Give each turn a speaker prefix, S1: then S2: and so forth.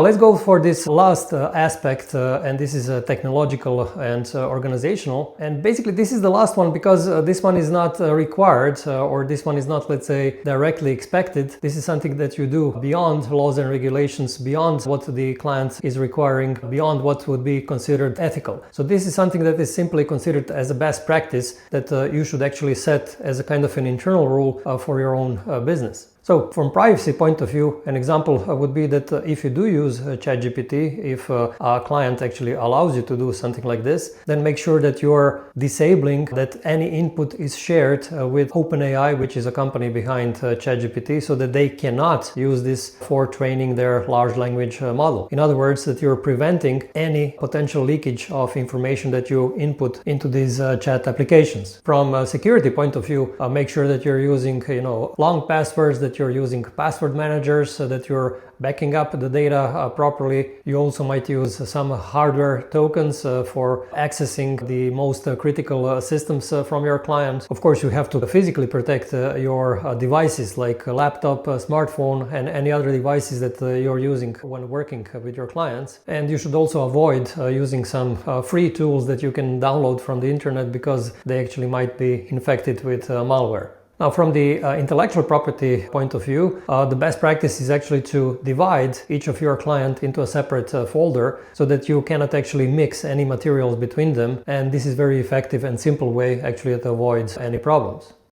S1: Let's go for this last aspect, and this is technological and organizational. And basically this is the last one because this one is not required or this one is not, let's say, directly expected. This is something that you do beyond laws and regulations, beyond what the client is requiring, beyond what would be considered ethical. So this is something that is simply considered as a best practice that you should actually set as a kind of an internal rule for your own business. So from privacy point of view, an example would be that if you do use ChatGPT, if a client actually allows you to do something like this, then make sure that you're disabling that any input is shared with OpenAI, which is a company behind ChatGPT, so that they cannot use this for training their large language model. In other words, that you're preventing any potential leakage of information that you input into these chat applications. From a security point of view, make sure that you're using, long passwords, that you're using password managers, so that you're backing up the data properly. You also might use some hardware tokens for accessing the most critical systems from your client. Of course, you have to physically protect your devices like a laptop, a smartphone, and any other devices that you're using when working with your clients. And you should also avoid using some free tools that you can download from the internet because they actually might be infected with malware. Now, from the intellectual property point of view, the best practice is actually to divide each of your client into a separate folder so that you cannot actually mix any materials between them. And this is very effective and simple way actually to avoid any problems.